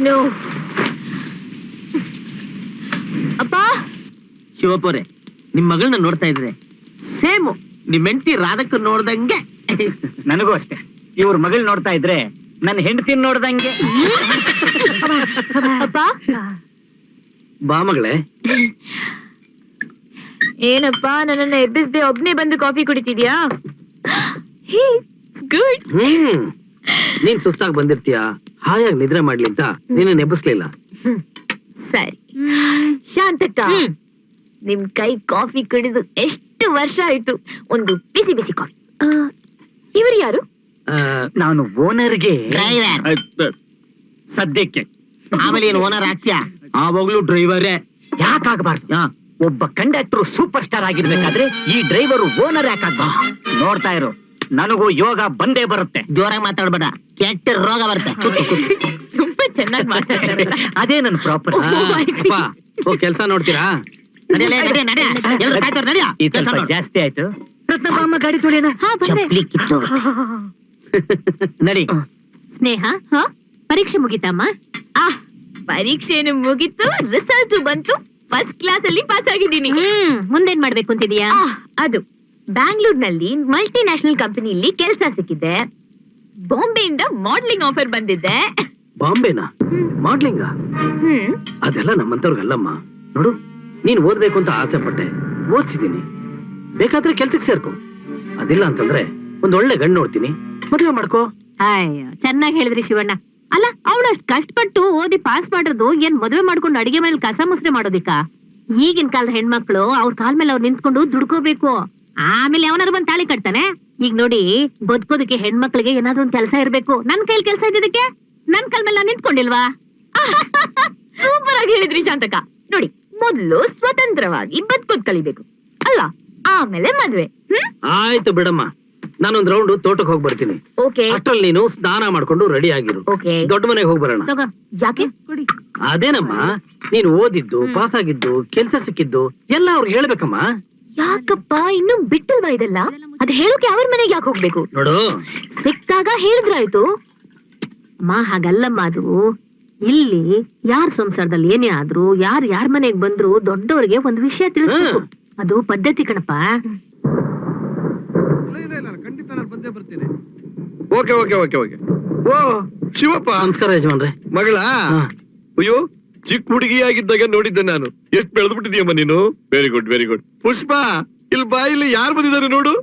No ಅಪ್ಪ. ಶಿವಪುರೆ, ನಿಮ್ ಮಗಳನ್ನ ನೋಡ್ತಾ ಇದ್ರೆ ಸೇಮ್ ನಿಮ್ ಹೆಂಡತಿ ರಾಧಕ್ಕ ನೋಡ್ದಂಗೆ. ನನಗೂ ಅಷ್ಟೇ. ಇವ್ರ ಮಗಳ್ ನೋಡ್ತಾ ಇದ್ರೆ ನನ್ನ ಹೆಂಡತಿನ ನೋಡ್ದಂಗೆ. ಅಪ್ಪ ಬಾ ಮಗಳೇ. ಏನಪ್ಪ ನನ್ನನ್ನ ಎಬ್ಬಿಸ್ದೆ ಒಬ್ನೇ ಬಂದು ಕಾಫಿ ಕುಡಿತಿದ್ಯಾ? ಗುಡ್. ನೀನ್ ಸುಸ್ತಾಗಿ ಬಂದಿರ್ತೀಯ, ಹಾಯಾಗಿ ನಿದ್ರೆ ಮಾಡ್ಲಿ ಅಂತ ನೀನು ನೆಬ್ಬಿಸ್ಲಿಲ್ಲ. ಸರಿ ಶಾಂತಕ್ಕ, ನಿಮ್ ಕೈ ಕಾಫಿ ಕುಡಿದು ಎಷ್ಟು ವರ್ಷ ಆಯ್ತು. ಒಂದು ಬಿಸಿ ಬಿಸಿ ಕಾಫಿ. ಇವರು ಯಾರು? ನಾನು ಓನರ್ಗೆ ಸದ್ಯಕ್ಕೆ. ಆಮೇಲೆ ಏನು ಓನರ್ ಆಗ್ತೀಯಾ? ಆವಾಗ್ಲೂ ಡ್ರೈವರೇ. ಯಾಕಾಗಬಾರ್ದು? ಒಬ್ಬ ಕಂಡಕ್ಟರ್ ಸೂಪರ್ ಸ್ಟಾರ್ ಆಗಿರ್ಬೇಕಾದ್ರೆ ಈ ಡ್ರೈವರ್ ಓನರ್ ಯಾಕಾಗಬಾರ್ದು? ನೋಡ್ತಾ ಇರು, ನನಗೂ ಯೋಗ ಬಂದೇ ಬರುತ್ತೆ. ಜೋರಾಗಿ ಮಾತಾಡ್ಬೇಡ, ಕೆಟ್ಟ ರೋಗ ಬರುತ್ತೆ. ತುಂಬಾ ಚೆನ್ನಾಗಿ ಮಾತಾಡ್ತಾರೆ. ಅದೇ ನನ್ ಪ್ರಾಪರ್. ಕೆಲ್ಸ ನೋಡ್ತೀರಾ? ಈ ಸ್ವಲ್ಪ ಜಾಸ್ತಿ ಆಯ್ತು. ರತ್ನಮ್ಮ ಗಾಡಿ ತೊಳೆಯೋಣ. ನಡಿ. ಸ್ನೇಹ, ಪರೀಕ್ಷೆ ಮುಗಿತಮ್ಮ? ಪರೀಕ್ಷೆನು ಮುಗಿತು, ರಿಸಲ್ಟ್ ಬಂತು, ಫಸ್ಟ್ ಕ್ಲಾಸ್ ಅಲ್ಲಿ ಪಾಸ್ ಆಗಿದ್ದೀನಿ. ಮುಂದೇನ್ ಮಾಡ್ಬೇಕು ಅಂತಿದೀಯಾ? ಅದು ಬ್ಯಾಂಗ್ಳೂರ್ನಲ್ಲಿ ಮಲ್ಟಿ ನ್ಯಾಷನಲ್ ಕಂಪನಿಯಲ್ಲಿ ಕೆಲಸ ಸಿಕ್ಕಿದೆ. ಬಾಂಬೆಯಿಂದ ಮಾಡ್ಲಿಂಗ್ ಆಫರ್ ಬಂದಿದೆ. ಬಾಂಬೆನಾ? ಮಾಡ್ಲಿಂಗ? ಅದೆಲ್ಲ ನಮ್ಮಂತವ್ರಿಗಲ್ಲಮ್ಮ. ನೋಡು, ನೀನ್ ಓದ್ಬೇಕು ಅಂತ ಆಸೆ ಪಟ್ಟೆ, ಓದ್ಸಿದೀನಿ. ಬೇಕಾದ್ರೆ ಕೆಲ್ಸಕ್ಕೆ ಸೇರ್ಕೊ. ಅದಿಲ್ಲ ಅಂತಂದ್ರೆ ಒಂದ್ ಒಳ್ಳೆ ಗಂಡು ನೋಡ್ತೀನಿ, ಮದುವೆ ಮಾಡ್ಕೋ. ಅಯ್ಯೋ, ಚೆನ್ನಾಗಿ ಹೇಳಿದ್ರಿ ಶಿವಣ್ಣ. ಅಲ್ಲ, ಅವಳಷ್ಟು ಕಷ್ಟಪಟ್ಟು ಓದಿ ಪಾಸ್ ಮಾಡೋದು ಏನ್ ಮದುವೆ ಮಾಡ್ಕೊಂಡು ಅಡಿಗೆ ಮೇಲೆ ಕಸ ಮುಸ್ರೆ ಮಾಡೋದಿಕ್ಕ? ಈಗಿನ ಕಾಲದ ಹೆಣ್ಮಕ್ಳು ಅವ್ರ ಕಾಲ್ ಮೇಲೆ ಅವ್ರು ನಿಂತ್ಕೊಂಡು ದುಡ್ಕೋಬೇಕು, ಆಮೇಲೆ ಅವನಾರು ಬಂದ್ ತಾಳಿ ಕಟ್ತಾನೆ. ಈಗ ನೋಡಿ, ಬದುಕೋದಕ್ಕೆ ಹೆಣ್ಮಕ್ಳಿಗೆ ಏನಾದ್ರೂ ಒಂದ್ ಕೆಲಸ ಇರ್ಬೇಕು. ನನ್ ಕೈಲಿ ಕೆಲಸ ಇದ್ದಿದ್ದಕ್ಕೆ ನನ್ ಕಾಲ್ ಮೇಲೆ ನಾನ್ ನಿಂತ್ಕೊಂಡಿಲ್ವಾ? ಸೂಪರ್ ಆಗಿ ಹೇಳಿದ್ರಿ ಶಾಂತಕ. ನೋಡಿ, ಮೊದ್ಲು ಸ್ವತಂತ್ರವಾಗಿ ಬದುಕೋದ್ ಕಲಿಬೇಕು ಅಲ್ಲ, ಆಮೇಲೆ ಮದ್ವೆ. ಆಯ್ತು ಬಿಡಮ್ಮ, ನಾನೊಂದ್ ರೌಂಡ್ ತೋಟಕ್ಕೆ ಹೋಗಿ ಬರ್ತೀನಿ. ಅಷ್ಟ್ರಲ್ಲಿ ನೀನು ಸ್ನಾನ ಮಾಡ್ಕೊಂಡು ರೆಡಿ ಆಗಿರು. ದೊಡ್ಡ ಮನೆಗೆ ಹೋಗಿ ಬರೋಣ. ಯಾಕೆ? ಅದೇನಮ್ಮ, ನೀನು ಓದಿದ್ದು, ಪಾಸ್ ಆಗಿದ್ದು, ಕೆಲ್ಸ ಸಿಕ್ಕಿದ್ದು ಎಲ್ಲ ಅವ್ರಿಗೆ ಹೇಳ್ಬೇಕಮ್ಮ. ಯಾಕಪ್ಪ ಇನ್ನು ಬಿಟ್ಟಲ್ವಾ ಇದೆಲ್ಲ? ಅದ್ ಹೇಳೋಕೆ ಅವ್ರ ಮನೆಗೆ ಯಾಕೆ ಹೋಗ್ಬೇಕು? ನೋಡು, ಸಿಕ್ತಾಗ ಹೇಳಿದ್ರಾಯ್ತು. ಅಮ್ಮ ಹಾಗಲ್ಲಮ್ಮ, ಅದು ಇಲ್ಲಿ ಯಾರ್ ಸಂಸಾರದಲ್ಲಿ ಏನೇ ಆದ್ರೂ, ಯಾರ್ ಮನೆಗ್ ಬಂದ್ರು ದೊಡ್ಡವ್ರಿಗೆ ಒಂದ್ ವಿಷಯ ತಿಳಿಸ್ಬೇಕು. ಅದು ಪದ್ಧತಿ ಕಣಪ್ಪ. Okay okay okay okay. ಓ ಶಿವಪ್ಪ, ನಮಸ್ಕಾರ ಯಜಮಾನ್ರೆ. ಮಗಳ? ಅಯ್ಯೋ, ಚಿಕ್ಕ ಹುಡುಗಿಯಾಗಿದ್ದಾಗ ನೋಡಿದ್ದೆ ನಾನು. ಎಷ್ಟು ಬೆಳೆದು ಬಿಟ್ಟಿದ್ಯಮ್ಮ ನೀನು. Very good very good. Pushpa, ಇಲ್ಲಿ ಬಾ, ಇಲ್ಲಿ ಯಾರು ಬಂದಿದ್ದಾರೆ ನೋಡು.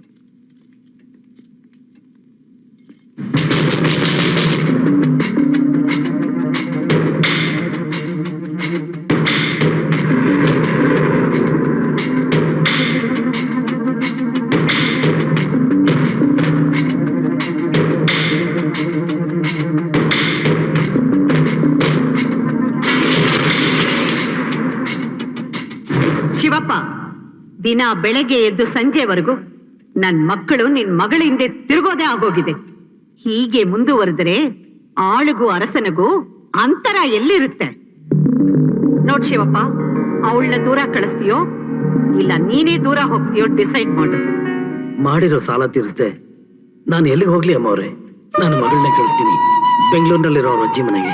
ಶಿವಪ್ಪ, ದಿನ ಬೆಳಗ್ಗೆ ಎದ್ದು ಸಂಜೆವರೆಗೂ ನನ್ ಮಕ್ಕಳು ನಿನ್ ಮಗಳ ಹಿಂದೆ ತಿರುಗೋದೇ ಆಗೋಗಿದೆ. ಹೀಗೆ ಮುಂದುವರೆದರೆ ಆಳಿಗೂ ಅರಸನಿಗೂ ಅಂತರ ಎಲ್ಲಿರುತ್ತೆ? ನೋಡ್ ಶಿವಪ್ಪ, ಅವಳನ್ನ ದೂರ ಕಳಿಸ್ತೀಯೋ ಇಲ್ಲ ನೀನೇ ದೂರ ಹೋಗ್ತೀಯೋ ಡಿಸೈಡ್ ಮಾಡು. ಮಾಡಿರೋ ಸಾಲ ತೀರಿಸ್ದೆ ನಾನು ಎಲ್ಲಿಗೆ ಹೋಗ್ಲಿ ಅಮ್ಮ ಅವ್ರೆ? ನಾನು ಮಗಳನ್ನೇ ಕಳಿಸ್ತೀನಿ ಬೆಂಗಳೂರಿನಲ್ಲಿರೋ ಅವ್ರ ಅಜ್ಜಿ ಮನೆಗೆ.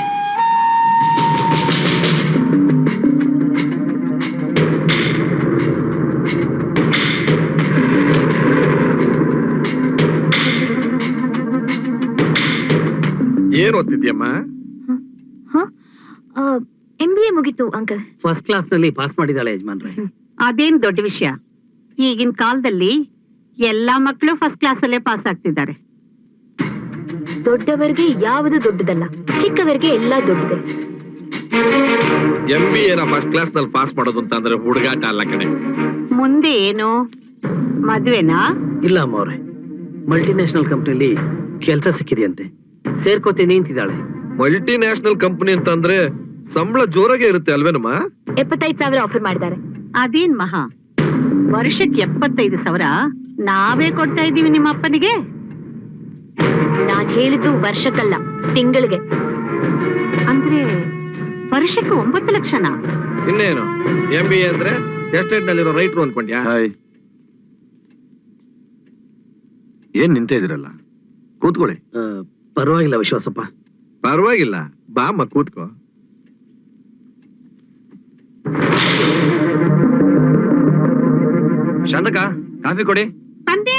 ಏನ್ ಓದ್ತಿದ್ಯಮ್ಮ? MBA ಮುಗಿತು ಅಂಕಲ್. ಫಸ್ಟ್ ಕ್ಲಾಸ್ ನಲ್ಲಿ ಪಾಸ್ ಮಾಡಿದಾಳೆ ಯಜಮಾನ್ರೆ. ಅದೇನ್ ದೊಡ್ಡ ವಿಷಯ. ಈಗಿನ ಕಾಲದಲ್ಲಿ ಎಲ್ಲಾ ಮಕ್ಕಳು ಫಸ್ಟ್ ಕ್ಲಾಸ್ ಅಲ್ಲೇ ಪಾಸ್ ಆಗ್ತಿದ್ದಾರೆ. ದೊಡ್ಡವರಿಗೆ ಯಾವುದು ದೊಡ್ಡದಲ್ಲ, ಚಿಕ್ಕವರಿಗೆ ಎಲ್ಲಾ ದೊಡ್ಡದೆ. MBA ಫಸ್ಟ್ ಕ್ಲಾಸ್ ನಲ್ಲಿ ಪಾಸ್ ಮಾಡೋದು ಅಂತ ಅಂದ್ರೆ ಹುಡುಗಾಟ ಅಲ್ಲ ಕಣೆ. ಮುಂದೆ ಏನು, ಮದ್ವೆನಾ? ಇಲ್ಲ ಅಮ್ಮ ಅವ್ರೆ, ಮಲ್ಟಿ ನ್ಯಾಷನಲ್ ಕಂಪ್ನಿಲಿ ಕೆಲಸ ಸಿಕ್ಕಿದೆಯಂತೆ, ಸೇರ್ಕೋತೀನಿ ಅಂತಿದ್ದಾಳೆ. ಮಲ್ಟಿ ನ್ಯಾಷನಲ್ ಕಂಪನಿ ಅಂತ ಅಂದ್ರೆ ಸಂಬಳ ಜೋರಾಗೆ ಇರುತ್ತೆ ಅಲ್ವೇನಮ್ಮ? 75,000 ಆಫರ್ ಮಾಡಿದ್ದಾರೆ. ಅದೇನ್ ಮಹಾ, ವರ್ಷಕ್ಕೆ 75,000 ನಾವೇ ಕೊಡ್ತಾ ಇದೀವಿ ನಿಮ್ಮ ಅಪ್ಪನಿಗೆ. ನಾನ್ ಹೇಳಿದ್ದು ವರ್ಷಕ್ಕಲ್ಲ, ತಿಂಗಳಿಗೆ. ಅಂದ್ರೆ ವರ್ಷಕ್ಕೆ 9 ಲಕ್ಷನಾ? ಇನ್ನೇನು, MBA ಅಂದ್ರೆ ಎಸ್ಟೇಟ್ ನಲ್ಲಿರೋ ರೈಟ್ರು ಅನ್ಕೊಂಡ್ಯಾ? ಏನ್ ನಿಂತ ಇದಿರಲ್ಲ, ಕೂತ್ಕೊಳ್ಳಿ. ಪರವಾಗಿಲ್ಲ ವಿಶ್ವಾಸಪ್ಪ. ಪರವಾಗಿಲ್ಲ, ಬಾಮ್ಮ ಕೂತ್ಕೋ. ಶಾಂತಕ ಕಾಫಿ ಕೊಡಿ. ತಂದೆ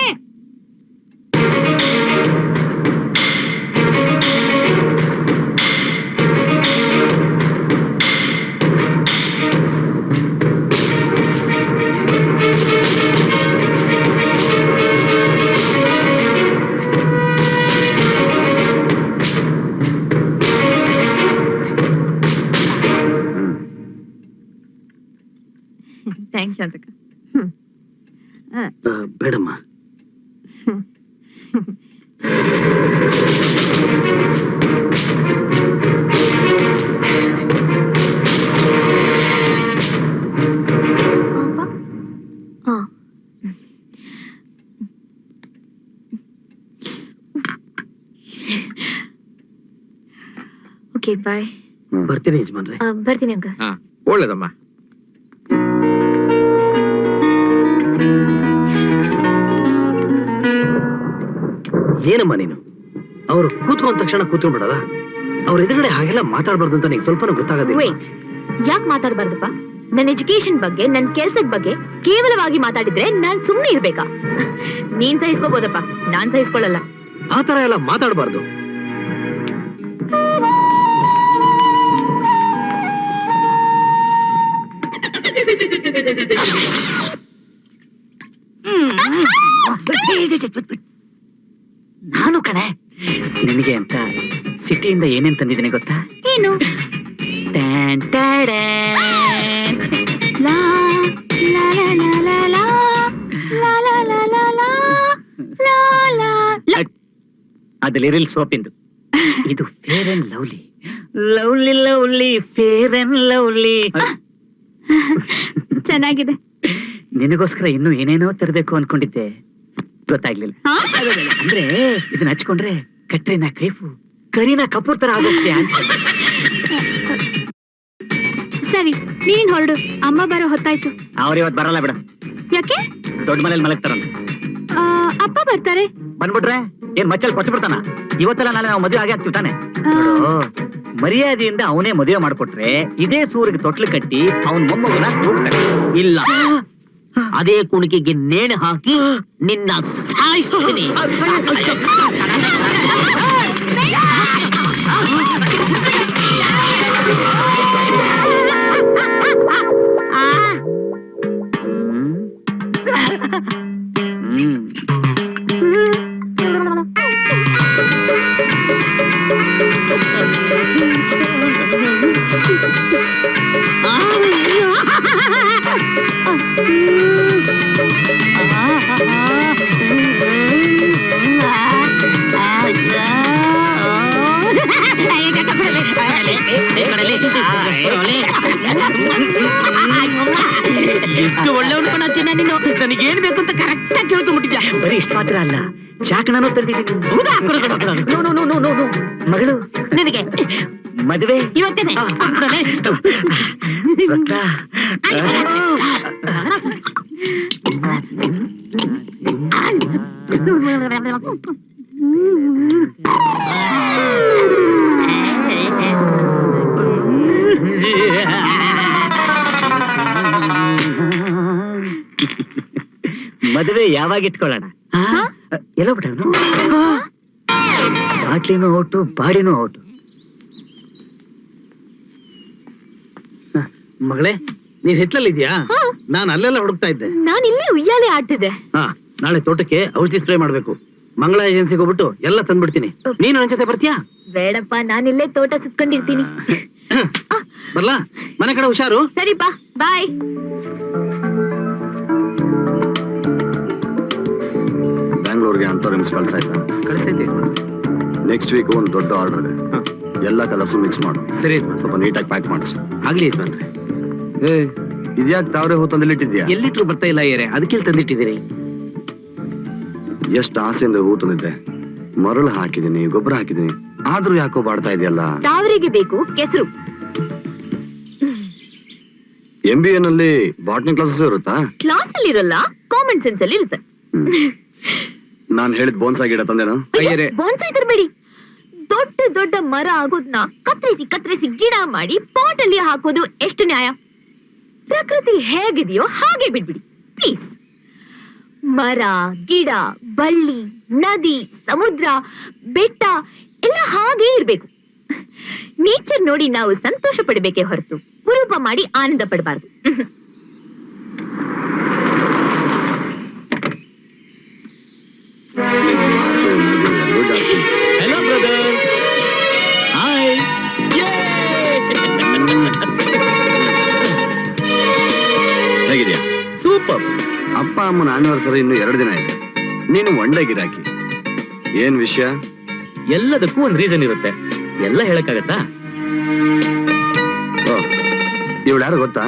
ಥ್ಯಾಂಕ್ಸ್ ಶಾಂತಕ. ಬೇಡಮ್ಮ. Okay bye. ಬರ್ತೀನಿ ಯಜಮಾನ್ರೆ. ಬರ್ತೀನಿ ಅಂಕ. ಹಾ ಒಳ್ಳೇದಮ್ಮ. ಏನಮ್ಮ ನೀನು? ಅವ್ರು ಕೂತ್ಕೊಂಡ ತಕ್ಷಣ ಕೂತ್ಕೊಂಡ್ಬಿಡದ? ಅವ್ರ ಎದುರುಗಡೆ ಹಾಗೆಲ್ಲ ಮಾತಾಡ್ಬಾರ್ದು ಅಂತ ನಿಂಗೆ ಸ್ವಲ್ಪನೂ ಗೊತ್ತಾಗೋದಿಲ್ಲ. ವೇಟ್, ಯಾಕೆ ಮಾತಾಡ್ಬಾರ್ದಪ್ಪ? ನನ್ನ ಎಜುಕೇಶನ್ ಬಗ್ಗೆ, ನನ್ನ ಕೆಲ್ಸದ ಬಗ್ಗೆ ಕೇವಲವಾಗಿ ಮಾತಾಡಿದ್ರೆ ನಾನ್ ಸುಮ್ನೆ ಇರ್ಬೇಕಾ? ನೀನ್ ಸಹಿಸ್ಕೋಬೋದಪ್ಪ, ನಾನ್ ಸಹಿಸ್ಕೊಳ್ಳಲ್ಲ. ಆ ತರ ಎಲ್ಲ ಮಾತಾಡಬಾರ್ದು. ನಾನು ಕಣೆ ನಿನಗೆ ಅಂತ ಸಿಟಿಯಿಂದ ಏನೇನ್ ತಂದಿದ್ದೀನಿ ಗೊತ್ತಾ? ಏನು? ಟ್ಯಾನ್ ಟ್ಯಾಡನ್. ಲಾ ಲಾ ಲಾ ಲಾ ಲಾ ಲಾ ಲಾ ಲಾ ಲಾ ಲಾ ಲಾ ಲಾ ಲಾ. ಅದು ಲಿರಿಲ್ ಸೋಪಿಂದು. ಇದು fair and lovely. Lovely lovely fair and lovely. ಚೆನ್ನಾಗಿದೆ. ನಿನಗೋಸ್ಕರ ಇನ್ನೂ ಏನೇನೋ ತರಬೇಕು ಅನ್ಕೊಂಡಿದ್ದೆ, ಗೊತ್ತಾಗ್ಲಿಲ್ಲ. ಅಂದ್ರೆ ಇದನ್ನ ಹಚ್ಕೊಂಡ್ರೆ ಕಟ್ರಿನಾ ಕೈಫು, ಕರೀನಾ ಕಪೂರ್ ತರ ಆಗುತ್ತೆ ಅಂತ. ಸರಿ, ನೀನ್ ಹೊರಡು. ಅಮ್ಮ ಬರೋ ಹೊತ್ತಾಯ್ತು. ಅವ್ರ ಇವತ್ತು ಬರಲ್ಲ ಬಿಡ. ಯಾಕೆ? ದೊಡ್ಡ ಮನೇಲಿ ಮಲಗ್ತಾರಂತ. ಅಪ್ಪ ಬರ್ತಾರೆ. ಬಂದ್ಬಿಟ್ರೆ ಏನ್ ಮಚ್ಚಲ್ ಕೊಟ್ಟು ಬಿಡ್ತಾನ? ಇವತ್ತೆಲ್ಲ ನಾಳೆ ನಾವು ಮದುವೆ ಆಗೇ ಆಗ್ತೀವಿ ತಾನೆ? ಮರ್ಯಾದೆಯಿಂದ ಅವನೇ ಮದುವೆ ಮಾಡ್ಕೊಟ್ರೆ ಇದೇ ಸೂರಿಗೆ ತೊಟ್ಲು ಕಟ್ಟಿ ಅವನ್ ಮೊಮ್ಮಗನ ಕೂಗ್ತಾನೆ. ಇಲ್ಲ, ಅದೇ ಕುಣಿಕೆಗೆ ನೇಣು ಹಾಕಿ ನಿನ್ನ ಸಾಯಿಸ್ತೀನಿ. ಎಷ್ಟು ಒಳ್ಳೆಯವನು ಕಣ ಚಿನ್ನ ನೀನು. ನನಗೇನ್ ಬೇಕು ಅಂತ ಕರೆಕ್ಟ್ ಆಗಿ ಕೇಳ್ಕೊಂಡ್ಬಿಟ್ಟಿದ್ಯಾ. ಬರೀ ಇಷ್ಟ ಮಾತ್ರ ಅಲ್ಲ, ಚಾಕಣನೂ ತಂದಿದ್ದೀನಿ. ಹೌದಾ? ಮಗಳು ನಿನಗೆ ಮದುವೆ ಇವತ್ತೇನೆ. ಗೊತ್ತಾ? ಮದುವೆ ಯಾವಾಗ ಇಟ್ಕೊಳ್ಳೋಣ? ಎಲ್ಲೋ ಬಿಟ್ಟ ಬಾಟ್ಲಿನೂ ಔಟು, ಬಾಡಿನೂ ಔಟು. ಮಗಳೇ, ನೀನ್ ಹಿತ್ಲಲ್ಲಿದ್ಯಾ? ನಾನು ಅಲ್ಲೆಲ್ಲ ಹುಡುಕ್ತಾ ಇದ್ದೆ. ನಾನ್ ಇಲ್ಲೇ ಉಯ್ಯಾಲೆ ಆಡ್ತಿದ್ದೆ. ಹಾ, ನಾಳೆ ತೋಟಕ್ಕೆ ಔಷಧಿ ಸ್ಪ್ರೇ ಮಾಡ್ಬೇಕು. ಮಂಗಳ ಏಜೆನ್ಸಿಗೆ ಹೋಗ್ಬಿಟ್ಟು ಎಲ್ಲ ತಂದ್ಬಿಡ್ತೀನಿ. ನೀನು ನನ್ನ ಜೊತೆ ಬರ್ತೀಯಾ? ಬೇಡಪ್ಪ, ನಾನಿಲ್ಲೇ ತೋಟ ಸುತ್ಕೊಂಡಿರ್ತೀನಿ. ಬರ್ಲಾ? ಮನೆ ಕಡೆ ಹುಷಾರು. ಸರಿಪಾ, ಬಾಯ್. ಬ್ಯಾಂಗ್ಳೂರ್ಗೆ ಅಂತವ್ರು ಕಳ್ಸ ಆಯ್ತಾ? ಕಳಿಸೈತೆ. ನೆಕ್ಸ್ಟ್ ವೀಕ್ ಒಂದು ದೊಡ್ಡ ಆರ್ಡರ್ ಇದೆ. ಎಲ್ಲ ಕಲರ್ಸ್ ಮಿಕ್ಸ್ ಮಾಡು. ಸರಿ, ಸ್ವಲ್ಪ ನೀಟಾಗಿ ಪ್ಯಾಕ್ ಮಾಡಿಸಿ. ಆಗ್ಲಿ ಯಜಮಾನ್ರೆ. ಇದ್ಯಾಕೆ ತಾವ್ರೆ ಹೂ ತಂದಿಟ್ಟಿದ್ಯಾ? ಎಲ್ಲಿಟ್ರು ಬರ್ತಾ ಇಲ್ಲ ಏರೆ, ಅದಕ್ಕೆ ತಂದಿಟ್ಟಿದ್ದೀನಿ. ಎಷ್ಟು ಆಸೆಯಿಂದ ಹೂ ತಂದಿದ್ದೆ. ಮರಳು ಹಾಕಿದೀನಿ, ಗೊಬ್ಬರ ಹಾಕಿದೀನಿ, ಆದ್ರೂ ಯಾಕೋ ಬಾಡ್ತಾ ಇದೆಯಲ್ಲ. ತಾವರಿಗೆ ಬೇಕು ಕೆಸರು. MBA ನಲ್ಲಿ ಬಾಟ್ನಿ ಕ್ಲಾಸಸ್ ಇರುತ್ತಾ? ಕ್ಲಾಸ್ ಅಲ್ಲಿ ಇರಲ್ಲ, ಕಾಮನ್ ಸೆನ್ಸ್ ಅಲ್ಲಿ ಇರುತ್ತೆ. ನಾನ್ ಹೇಳಿದ್ ಬೋನ್ಸಾ ಗಿಡ ತಂದೇನು? ಬಾನ್ಸಾಯ್ ತರಬೇಡಿ. ದೊಡ್ಡ ದೊಡ್ಡ ಮರ ಆಗೋದ್ನ ಕತ್ತರಿಸಿ ಕತ್ತರಿಸಿ ಗಿಡ ಮಾಡಿ ಪಾಟ್ ಅಲ್ಲಿ ಹಾಕೋದು ಎಷ್ಟು ನ್ಯಾಯ? ಪ್ರಕೃತಿ ಹೇಗಿದೆಯೋ ಹಾಗೆ ಬಿಡ್ಬಿಡಿ ಪ್ಲೀಸ್. ಮರ ಗಿಡ ಬಳ್ಳಿ ನದಿ ಸಮುದ್ರ ಬೆಟ್ಟ ಎಲ್ಲ ಹಾಗೆ ಇರ್ಬೇಕು. ನೇಚರ್ ನೋಡಿ ನಾವು ಸಂತೋಷ ಪಡಬೇಕೇ ಹೊರತು ಕುರೂಪ ಮಾಡಿ ಆನಂದ ಪಡಬಾರ್ದು. ಮಾತು ನಗು ಎರಡೂ ಜಾಸ್ತಿ. Hello brother, hi. ಹೇಗಿದ್ಯಾ? ಸೂಪರ್. ಅಪ್ಪ ಅಮ್ಮನ ಆನಿವರ್ಸರಿ ಇನ್ನು 2 ದಿನ ಇದೆ. ನೀನು ಒಂಡೆ ಗಿರಾಕಿ. ಏನ್ ವಿಷಯ? ಎಲ್ಲದಕ್ಕೂ ಒಂದ್ ರೀಸನ್ ಇರುತ್ತೆ, ಎಲ್ಲ ಹೇಳಕ್ಕಾಗತ್ತಾ? ಇವಳು ಯಾರು ಗೊತ್ತಾ?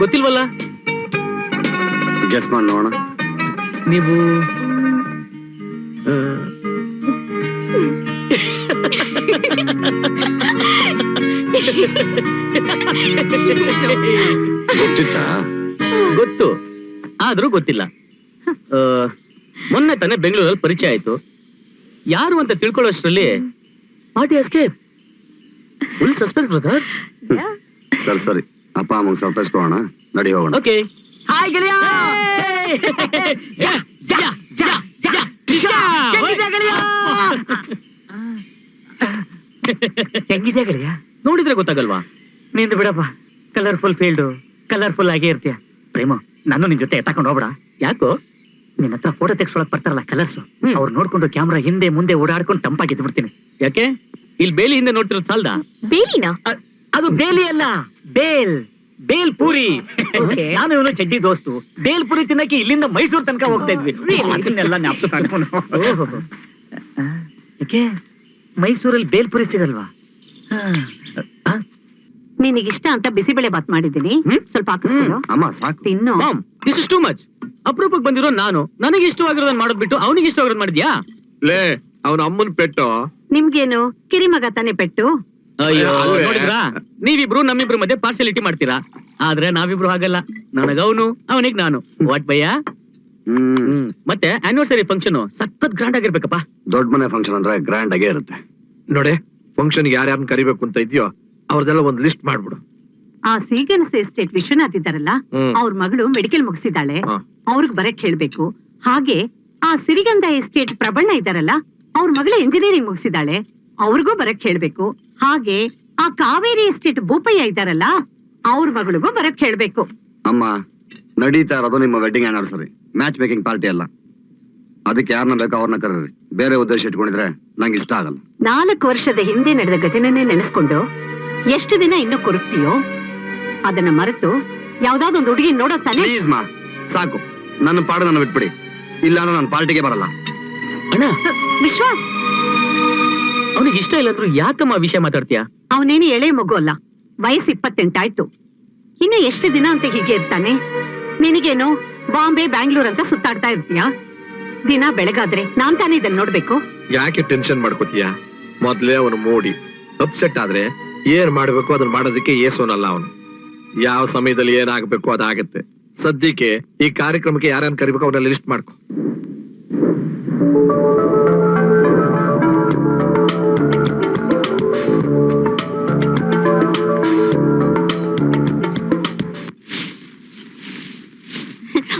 ಗೊತ್ತಿಲ್ವಲ್ಲ. ಗೆಸ್ ಮಾಡಿ ನೋಡೋಣ. ನೀವು ಗೊತ್ತಿತ್ತಾ? ಗೊತ್ತು, ಆದ್ರೂ ಗೊತ್ತಿಲ್ಲ. ಮೊನ್ನೆ ತಾನೇ ಬೆಂಗಳೂರಲ್ಲಿ ಪರಿಚಯ ಆಯ್ತು. ಯಾರು ಅಂತ ತಿಳ್ಕೊಳ್ಳೋಷ್ಟ್ರಲ್ಲಿ party escape. Full suspense brother. ಸರಿ ಅಪ್ಪ ಅಮ್ಮಂಗ್ ಸರ್ಪ್ರೈಸ್ ಕೊಡೋಣ, ನಡಿ ಹೋಗೋಣ. ಓಕೆ. ಹಾಯ್ ಗೆಳೆಯ. ಹೆಂಗಿದೆ ಗೆಳೆಯ? ನೋಡಿದ್ರೆ ಗೊತ್ತಾಗಲ್ವಾ? ನಿಂದು ಬಿಡಪ್ಪ, ಕಲರ್ಫುಲ್ ಫೀಲ್ಡ್, ಕಲರ್ಫುಲ್ ಆಗೇ ಇರ್ತೀಯ. ಪ್ರೇಮ, ನಾನು ನಿನ್ ಜೊತೆ ತಗೊಂಡು ಹೋಗ್ಬಿಡ. ಯಾಕೋ? ನಿನ್ನ ಹತ್ರ ಫೋಟೋ ತೆಗ್ಸ್ಕೊಳಕ್ ಬರ್ತಾರಲ್ಲ ಕಲರ್ಸ್, ಅವ್ರು ನೋಡ್ಕೊಂಡು ಕ್ಯಾಮ್ರಾ ಹಿಂದೆ ಮುಂದೆ ಓಡಾಡ್ಕೊಂಡು ತಂಪಾಗಿದ್ದು ಬಿಡ್ತೀನಿ. ಯಾಕೆ? ಇಲ್ಲಿ ಬೇಲಿ ಹಿಂದೆ ನೋಡ್ತಿರೋದು ಸಾಲ್ದ? ಬೇಲಿನ ಅದು ಬೇಲಿ ಅಲ್ಲ, ಬೇಲ್ ಬೇಲ್ ಪೂರಿ. ನಾನು ಇವನು ಚಡ್ಡಿ ದೋಸ್ತು. ಬೇಲ್ ಪೂರಿ ತಿನ್ನಕ್ಕೆ ಇಲ್ಲಿಂದ ಮೈಸೂರು ತನಕ ಹೋಗ್ತಾ ಇದ್ವಿ. ಅದನ್ನೆಲ್ಲ ಜ್ಞಾಪಕ. ಯಾಕೆ ಮೈಸೂರಲ್ಲಿ ಬೇಲ್ ಪೂರಿ ಸಿಗಲ್ವಾ? ನಿನಗಿಷ್ಟ ಅಂತ ಬಿಸಿಬೇಳೆ ಬಾತ್ ಮಾಡಿದ್ದೀನಿ, ಸ್ವಲ್ಪ ಹಾಕಿಸ್ಕೊಂಡು ಅಮ್ಮ ಸಾಕು. ತಿನ್ನು. This is too much. ಅಪರೂಪಕ್ಕೆ ಬಂದಿರೋ ನಾನು ನನಗೆ ಇಷ್ಟವಾಗಿರೋದನ್ನ ಮಾಡೋದ್ ಬಿಟ್ಟು ಅವನಿಗೆ ಇಷ್ಟವಾಗಿರೋದ್ ಮಾಡಿದ್ಯಾ? ಲೇ, ಅವನ ಅಮ್ಮನ್ ಪೆಟ್ಟು. ನಿಮ್ಗೇನು ಕಿರಿಮಗ ತಾನೇ ಪೆಟ್ಟು? ಅಯ್ಯೋ, ಅಲ್ವೇ? ನೋಡಿದ್ರಾ? ನೀವಿಬ್ರು ನಮ್ಮಿಬ್ರು ಮಧ್ಯೆ ಪಾರ್ಶಾಲಿಟಿ ಮಾಡ್ತೀರಾ. ಆದ್ರೆ ನಾವಿಬ್ರು ಹಾಗಲ್ಲ. ನನಗವನು, ಅವನಿಗೆ ನಾನು. ವಾಟ್ ಭಯ್ಯ? ಮತ್ತೆ ಆನಿವರ್ಸರಿ ಫಂಕ್ಷನ್ ಸಖತ್ ಗ್ರಾಂಡ್ ಆಗಿರ್ಬೇಕಪ್ಪ. ದೊಡ್ಡ ಮನೆ ಫಂಕ್ಷನ್ ಅಂದ್ರೆ ಗ್ರ್ಯಾಂಡ್ ಆಗೇ ಇರುತ್ತೆ. ನೋಡೆ, ಫಂಕ್ಷನ್ ಯಾರ್ಯಾರನ್ನ ಕರಿಬೇಕು ಅಂತ ಇದೆಯೋ ಅವ್ರದೆಲ್ಲ ಒಂದ್ ಲಿಸ್ಟ್ ಮಾಡ್ಬಿಡು. ಆ ಸೀಗನಸ್ ಎಸ್ಟೇಟ್ ವಿಶ್ವನಾಥ್ ಇದ್ದಾರಲ್ಲ, ಅವ್ರ ಮಗಳು ಮೆಡಿಕಲ್ ಮುಗಿಸಿದ್ದಾಳೆ, ಹಾ. ಅವ್ರಿಗೆ ಬರಕ್ ಹೇಳ್ಬೇಕು. ಹಾಗೆ ಆ ಸಿರಿಗಂಧ ಎಸ್ಟೇಟ್ ಪ್ರಬಣ್ಣ ಇದ್ದಾರಲ್ಲ, ಅವ್ರ ಮಗಳು ಇಂಜಿನಿಯರಿಂಗ್ ಮುಗಿಸಿದ್ದಾಳೆ, ಅವ್ರಿಗೂ ಬರಕ್ ಹೇಳ್ಬೇಕು. ಹಾಗೆ ಆ ಕಾವೇರಿ ಎಸ್ಟೇಟ್ ಭೂಪಯ್ಯ ಇದ್ದಾರಲ್ಲ, ಅವ್ರ ಮಗಳಿಗೂ ಬರಕ್ ಹೇಳ್ಬೇಕು. ಅಮ್ಮ, ನಡೀತಾ ಇರೋದು ನಿಮ್ಮ wedding anniversary, match making party ಅಲ್ಲ. ಅದಕ್ಕೆ ಯಾರನ್ನ ಬೇಕೋ ಅವ್ರನ್ನ ಕರೀರಿ. ಬೇರೆ ಉದ್ದೇಶ ಇಟ್ಕೊಂಡಿದ್ರೆ ನಂಗೆ ಇಷ್ಟ ಆಗಲ್ಲ. 4 ವರ್ಷದ ಹಿಂದೆ ನಡೆದ ಘಟನೆನೇ ನೆನೆಸ್ಕೊಂಡು ಎಷ್ಟು ದಿನ ಇನ್ನೂ ಕೊರಗ್ತೀಯೋ? ಅದನ್ನ ಮರೆತು ಯಾವ್ದಾದ್ರು ಒಂದು ಹುಡುಗಿ ನೋಡೋ ತಾನೆ. ಪ್ಲೀಸ್ ಮಾ, ಸಾಕು. ನನ್ನ ಪಾಡು ನನ್ನ ಬಿಟ್ಬಿಡಿ, ಇಲ್ಲಾಂದ್ರೆ ನಾನು ಪಾರ್ಟಿಗೆ ಬರಲ್ಲ. ಅಣ್ಣ, ವಿಶ್ವಾಸ್, ಅವನಿಗೆ ಇಷ್ಟ ಇಲ್ಲ ಅಂದ್ರೂ ಯಾಕಮ್ಮ ವಿಷಯ ಮಾತಾಡ್ತೀಯ? ಅವನೇನು ಎಳೆ ಮಗು ಅಲ್ಲ, ವಯಸ್ಸು 28 ಆಯ್ತು. ಇನ್ನು ಎಷ್ಟು ದಿನ ಅಂತ ಹೀಗೆ ಇರ್ತಾನೆ? ನಿನಗೇನು ಬಾಂಬೆ ಬ್ಯಾಂಗ್ಳೂರ್ ಅಂತ ಸುತ್ತಾಡ್ತಾ ಇರ್ತೀಯಾ? ದಿನ ಬೆಳಗಾದ್ರೆ ನಾನ್ ತಾನೇ ಇದನ್ನ ನೋಡ್ಬೇಕು? ಯಾಕೆ ಟೆನ್ಷನ್ ಮಾಡ್ಕೋತೀಯ? ಮೊದ್ಲೇ ಅವನು ಮೂಡಿ ಅಪ್ಸೆಟ್ ಆದ್ರೆ ಏನ್ ಮಾಡ್ಬೇಕು ಅದನ್ನ ಮಾಡೋದಕ್ಕೆ ಏಸೋನಲ್ಲ ಅವನು. ಯಾವ ಸಮಯದಲ್ಲಿ ಏನಾಗ್ಬೇಕು ಅದಾಗತ್ತೆ. ಸದ್ಯಕ್ಕೆ ಈ ಕಾರ್ಯಕ್ರಮಕ್ಕೆ ಯಾರನ್ನ ಕರಿಬೇಕು ಅವ್ರನ್ನ ಲಿಸ್ಟ್ ಮಾಡ್ಕೊ.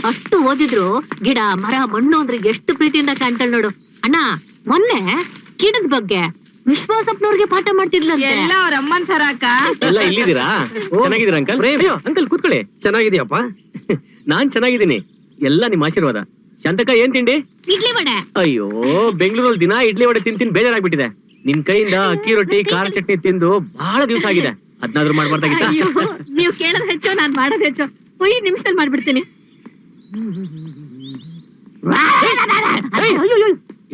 ಅಷ್ಟು ಓದಿದ್ರು ಗಿಡ ಮರ ಮಣ್ಣು ಅಂದ್ರೆ ಎಷ್ಟು ಪ್ರೀತಿಯಿಂದ ಕಾಣ್ತಾಳ ನೋಡು. ಅಣ್ಣ, ಮೊನ್ನೆ ಗಿಡದ ಬಗ್ಗೆ ವಿಶ್ವಾಸಪ್ಪನವ್ರಿಗೆ ಪಾಠ ಮಾಡ್ತಿದ್ಲಂತೆ. ಎಲ್ಲ ಅವ್ರ ಅಮ್ಮನ್ ತರ ಅಕ್ಕ. ಎಲ್ಲ ಇಲ್ಲಿದ್ದೀರಾ? ಚೆನ್ನಾಗಿದ್ದೀರಾ ಅಂಕಲ್? ಅಯ್ಯೋ ಅಂಕಲ್ ಕೂತ್ಕೊಳ್ಳಿ. ಚೆನ್ನಾಗಿದ್ಯಪ್ಪ? ನಾನ್ ಚೆನ್ನಾಗಿದ್ದೀನಿ, ಎಲ್ಲ ನಿಮ್ ಆಶೀರ್ವಾದ. ಶಾಂತಕ, ಏನ್ ತಿಂಡಿ? ಇಡ್ಲಿ ವಡೆ. ಅಯ್ಯೋ, ಬೆಂಗಳೂರಲ್ಲಿ ದಿನ ಇಡ್ಲಿ ವಡೆ ತಿಂತೀನಿ ಬೇಜಾರಾಗ್ಬಿಟ್ಟಿದೆ. ನಿನ್ ಕೈಯಿಂದ ಅಕ್ಕಿ ರೊಟ್ಟಿ ಖಾರ ಚಟ್ನಿ ತಿಂದು ಬಹಳ ದಿವಸ ಆಗಿದೆ. ಅದ್ನಾದ್ರೂ ಮಾಡ್ಬಾರ್ದಾಗಿತ್ತ? ಅಯ್ಯೋ, ನೀವ್ ಕೇಳೋದ್ ಹೆಚ್ಚು, ನಾನ್ ಮಾಡೋದ್ ಹೆಚ್ಚು. 5 ನಿಮಿಷದಲ್ಲಿ ಮಾಡ್ಬಿಡ್ತೀನಿ.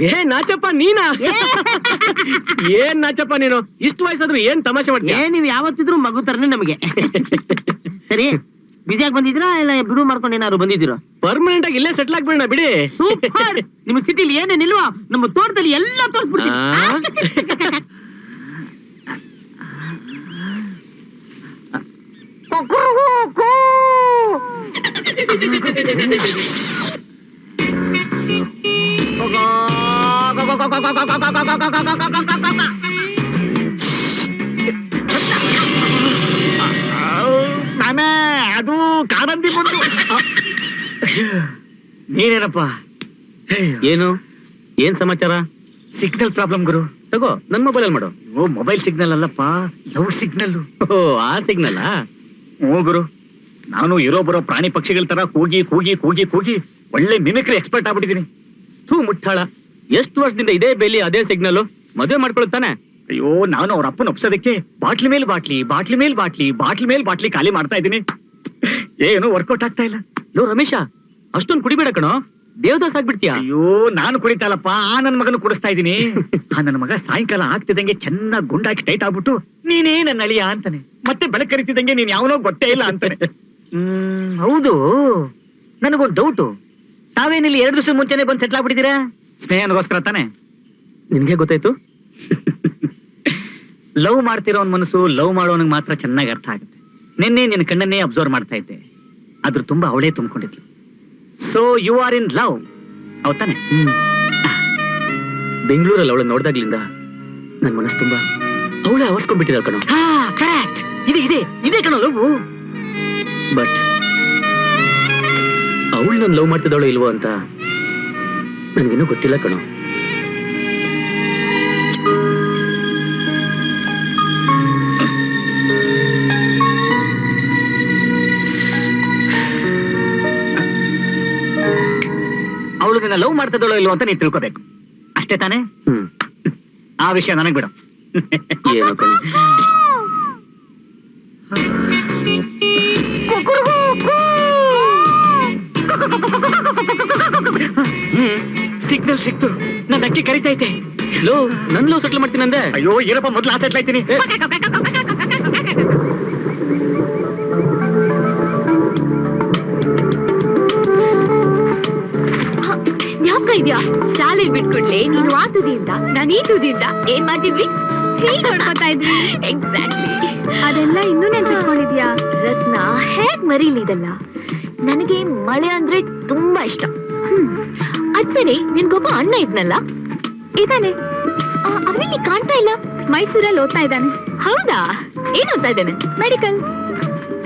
ಏ ನಾಚಪ್ಪ ನೀನಾ? ಏನ್ ನಾಚಪ್ಪ ನೀನು? ಇಷ್ಟು ವಯಸ್ಸಾದ್ರು ಏನ್ ತಮಾಷೆ ಮಾಡ್ತೀಯ? ನೀವ್ ಯಾವತ್ತಿದ್ರು ಮಗು ತರನೇ ನಮಗೆ. ಸರಿ, ಬಿಸಿಯಾಗಿ ಬಂದಿದ್ರಾ ಇಲ್ಲ ಬಿಡು ಮಾಡ್ಕೊಂಡು ಏನಾದ್ರು ಬಂದಿದ್ದೀರಾ? ಪರ್ಮನೆಂಟ್ ಆಗಿ ಇಲ್ಲೇ ಸೆಟ್ಲ್ ಆಗ್ಬಿಡೋಣ ಬಿಡಿ. ಸೂಪರ್. ನಿಮ್ಮ ಸಿಟಿಲಿ ಏನೇನಿಲ್ವಾ ನಮ್ಮ ತೋಟದಲ್ಲಿ ಎಲ್ಲ ತೋರಿಸ್ಬಿಡ್ತೀನಿ. ಅದು ಕಾರಂದಿ ಬಂದು ನೀನೇನಪ್ಪ? ಏನು ಏನ್ ಸಮಾಚಾರ? ಸಿಗ್ನಲ್ ಪ್ರಾಬ್ಲಮ್ ಗುರು. ತಗೋ ನನ್ ಮೊಬೈಲ್ ಅಲ್ಲಿ ಮಾಡು. ಓ ಮೊಬೈಲ್ ಸಿಗ್ನಲ್ ಅಲ್ಲಪ್ಪ, ಲವ್ ಸಿಗ್ನಲ್. ಓ ಆ ಸಿಗ್ನಲ್. ಓ ಗುರು, ನಾನು ಇರೋ ಬರೋ ಪ್ರಾಣಿ ಪಕ್ಷಿಗಳ ತರ ಕೂಗಿ ಕೂಗಿ ಕೂಗಿ ಕೂಗಿ ಒಳ್ಳೆ ಮಿಮಿಕ್ರಿ ಎಕ್ಸ್ಪರ್ಟ್ ಆಗ್ಬಿಟ್ಟಿದೀನಿ. ಥೂ ಮುಟ್ಟಾಳ, ಎಷ್ಟು ವರ್ಷದಿಂದ ಇದೇ ಬೇಲಿ ಅದೇ ಸಿಗ್ನಲ್, ಮದುವೆ ಮಾಡ್ಕೊಳ್ತಾನೆ. ಅಯ್ಯೋ, ನಾನು ಅವ್ರ ಅಪ್ಪನ ಒಪ್ಸೋದಕ್ಕೆ ಬಾಟ್ಲಿ ಮೇಲ್ ಬಾಟ್ಲಿ ಬಾಟ್ಲಿ ಮೇಲ್ ಬಾಟ್ಲಿ ಬಾಟ್ಲಿ ಮೇಲ್ ಬಾಟ್ಲಿ ಖಾಲಿ ಮಾಡ್ತಾ ಇದ್ದೀನಿ. ಏನು ವರ್ಕೌಟ್ ಆಗ್ತಾ ಇಲ್ಲ. ಲೋ ರಮೇಶ, ಅಷ್ಟೊಂದು ಕುಡಿಬೇಡ ಕಣೋ, ದೇವದಾಸ್ ಆಗ್ಬಿಡ್ತೀಯ. ಅಯ್ಯೋ, ನಾನು ಕುಡಿತಲ್ಲಪ್ಪ, ಆ ನನ್ ಮಗನ ಕುಡಿಸ್ತಾ ಇದ್ದೀನಿ. ಆ ನನ್ನ ಮಗ ಸಾಯಂಕಾಲ ಆಗ್ತಿದಂಗೆ ಚೆನ್ನಾಗಿ ಗುಂಡಾಕಿ ಟೈಟ್ ಆಗ್ಬಿಟ್ಟು ನೀನೇ ನನ್ನ ಅಳಿಯ ಅಂತಾನೆ. ಮತ್ತೆ ಬೆಳಕ್ ಕರಿತಿದಂಗೆ ನೀನ್ ಯಾವನೋ ಗೊತ್ತೇ ಇಲ್ಲ ಅಂತಾನೆ. ಹೌದು, ನನಗೊಂದು ಡೌಟು. ತಾವೇನಿಲ್ಲಿ 2 ದಿವಸ ಮುಂಚೆನೆ ಬಂದು ಸೆಟ್ಲ್ ಆಗ್ಬಿಟ್ಟಿದ್ದೀರಾ? ಸ್ನೇಹನಗೋಸ್ಕರ ತಾನೆ? ನಿನ್ಗೆ ಗೊತ್ತಾಯ್ತು? ಲವ್ ಮಾಡ್ತಿರೋ ಮನಸ್ಸು ಲವ್ ಮಾಡೋನಿಗೆ ಮಾತ್ರ ಚೆನ್ನಾಗಿ ಅರ್ಥ ಆಗುತ್ತೆ. ನಿನ್ನೆ ನಿನ್ನ ಕಣ್ಣನ್ನೇ ಅಬ್ಸರ್ವ್ ಮಾಡ್ತಾ ಇದ್ದೆ, ಅದ್ರ ತುಂಬಾ ಅವಳೇ ತುಂಬಿಕೊಂಡಿದ್ಲು. So you are in love, ಹೌದಾನೆ? ಬೆಂಗಳೂರಲ್ಲಿ ಅವಳ ನೋಡ್ದಾಗ್ಲಿಂದ ನನ್ ಮನಸ್ಸು ತುಂಬಾ ಅವಳೇ ಅವರ್ಸ್ಕೊಂಡ್ಬಿಟ್ಟಿದ್ದಾಳ ಕಣೋ. ಕರೆಕ್ಟ್, ಇದೆ ಇದೆ ಇದೆ ಕಣೋ ಲವ್. ಬಟ್ ಅವಳು ನನ್ ಲವ್ ಮಾಡ್ತಿದ್ದಾಳೋ ಇಲ್ವೋ ಅಂತ ನನ್ಗಿನ್ನೂ ಗೊತ್ತಿಲ್ಲ ಕಣೋ. ಅವಳು ನಿನ್ನ ಲವ್ ಮಾಡ್ತಿದ್ದಾಳೋ ಇಲ್ವೋ ಅಂತ ನೀನ್ ತಿಳ್ಕೋಬೇಕು ಅಷ್ಟೇ ತಾನೇ? ಆ ವಿಷಯ ನನಗ್ ಬಿಡು. ಏನೋ ಕಣೋ. ಸಿಗ್ನಲ್ ಸಿಕ್ತು, ನನ್ನ ಅಕ್ಕಿ ಕರಿತೈತೆ. ಲೋ, ನನ್ ಲವ್ ಸೆಟ್ಲ್ ಮಾಡ್ತೀನಂದೆ. ಅಯ್ಯೋ ಏನಪ್ಪ, ಮೊದ್ಲು ಆ ಸೆಟ್ಲ್ ಆಯ್ತೀನಿ. ಜ್ಞಾಪಕ ಇದ್ಯಾ? ಶಾಲೆ ಬಿಟ್ಕೊಡ್ಲೆ ನೀನು ಆ ತುದಿಯಿಂದ ನಾನು ಈ ತುದಿಯಿಂದ ಏನ್ ಮಾಡ್ತಿದ್ವಿ? ಹೀಗ್ ನೋಡ್ಕೊತಾ ಇದ್ವಿ. ಎಕ್ಸಾಕ್ಟ್ಲಿ. ಅದೆಲ್ಲ ಇನ್ನೂ ನೆನ್ಪಿಟ್ಕೊಂಡಿದ್ಯಾ? ರತ್ನ, ಹೇಗ್ ಮರೀಲಿ ಇದೆಲ್ಲ? ನನಗೆ ಮಳೆ ಅಂದ್ರೆ ತುಂಬಾ ಇಷ್ಟ. ಅದ್ ಸರಿ, ನಿನ್ಗೊಬ್ಬ ಅಣ್ಣ ಇದ್ನಲ್ಲ? ಇದಾನೆ. ಅವನಿಲ್ಲಿ ಕಾಣ್ತಾ ಇಲ್ಲ. ಮೈಸೂರಲ್ಲಿ ಓದ್ತಾ ಇದ್ದಾನೆ. ಹೌದಾ? ಏನ್ ಓದ್ತಾ ಇದ್ದಾನೆ? ಮೆಡಿಕಲ್.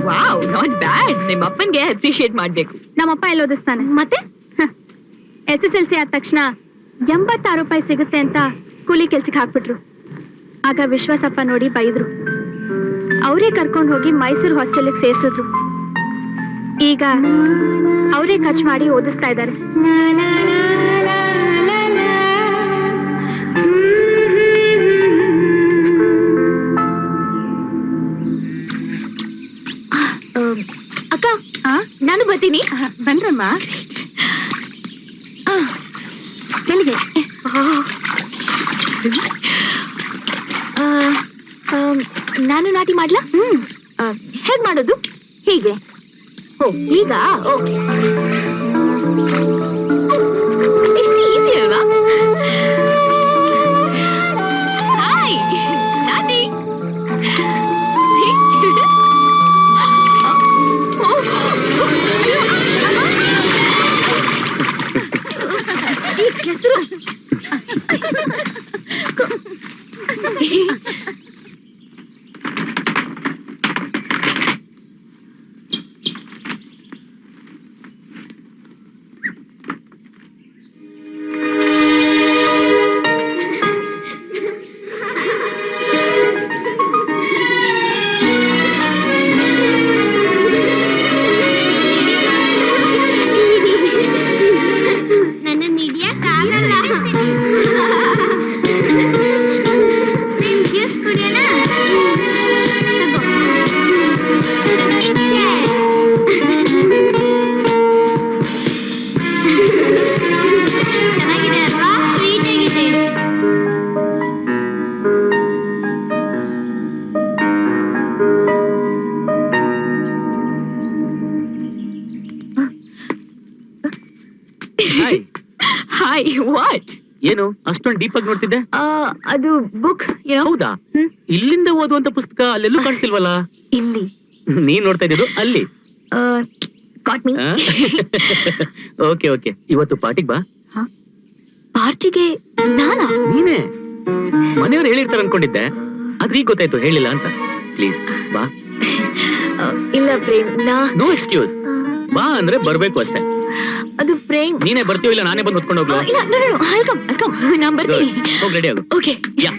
Wow, not bad. ನಿಮ್ಮ ಅಪ್ಪನ್ಗೆ ಅಪ್ರಿಶಿಯೇಟ್ ಮಾಡ್ಬೇಕು. ನಮ್ಮಪ್ಪ ಎಲ್ಲಿ ಓದಿಸ್ತಾನೆ? ಮತ್ತೆ SSLC ಆದ ತಕ್ಷಣ 86 ರೂಪಾಯಿ ಸಿಗುತ್ತೆ ಅಂತ ಕೂಲಿ ಕೆಲ್ಸಕ್ಕೆ ಹಾಕ್ಬಿಟ್ರು. ಆಗ ವಿಶ್ವಾಸಪ್ಪ ನೋಡಿ ಬೈದ್ರು. ಅವರೇ ಕರ್ಕೊಂಡು ಹೋಗಿ ಮೈಸೂರು ಹಾಸ್ಟೆಲ್ಗೆ ಸೇರ್ಸಿದ್ರು. ಈಗ ಅವರೇ ಖರ್ಚು ಮಾಡಿ ಓದಿಸ್ತಾ ಇದ್ದಾರೆ. ಅಕ್ಕ, ನಾನು ಬರ್ತೀನಿ. ಬಂದ್ರಮ್ಮ? ಕೆಳಗೆ ನಾನು ನಾಟಿ ಮಾಡ್ಲಾ? ಹೇಗ್ ಮಾಡೋದು? ಹೀಗೆ. ಓ, ಈಗ ಓಕೆ. ಎಷ್ಟು ಈಸಿ ಅಲ್ವಾ? ಹಾಯ್ ನಾಟಿ. ಹೆಸರು ಹಾಯ್. ವಾಟ್? ಏನು ಅಷ್ಟೊಂದು ಡೀಪ್ ಆಗಿ ನೋಡ್ತಿದ್ದೆ? ಅದು ಬುಕ್. ಹೌದಾ? ಇಲ್ಲಿಂದ ಓದುವಂತ ಪುಸ್ತಕ ಅಲ್ಲೆಲ್ಲೂ ಕಾಣಿಸ್ತಿಲ್ವಲ್ಲ? ಇಲ್ಲಿ. ನೀನ್ ನೋಡ್ತಾ ಇದ್ದು ಅಲ್ಲಿ. ಕಾಟ್ ಮೀ. ಓಕೆ ಓಕೆ, ಇವತ್ತು ಪಾರ್ಟಿಗೆ ಬಾ. ಪಾರ್ಟಿಗೆ ನಾನಾ? ನೀನೇ. ಮನೆಯವ್ರು ಹೇಳಿರ್ತಾರ ಅನ್ಕೊಂಡಿದ್ದೆ, ಆದ್ರೆ ಈಗ ಗೊತ್ತಾಯ್ತು ಹೇಳಿಲ್ಲ ಅಂತ. ಪ್ಲೀಸ್ ಬಾ. ಇಲ್ಲ ಪ್ರೇಮ್, ನೋ ಎಕ್ಸ್ಕ್ಯೂಸ್. ಬಾ ಅಂದ್ರೆ ಬರ್ಬೇಕು ಅಷ್ಟೇ. ಅದು ಫ್ರೇಮ್. ನೀನೇ ಬರ್ತೀವಿ ಇಲ್ಲ ನಾನೇ ಬಂದು ಹೊತ್ಕೊಂಡು ಹೋಗ್ಲಾ? ಇಲ್ಲ, no, no, no, I'll come. ನಾನ್ ಬರ್ತೀನಿ. ಹೋಗಿ ರೆಡಿ ಆಗು. Okay. ಯಾ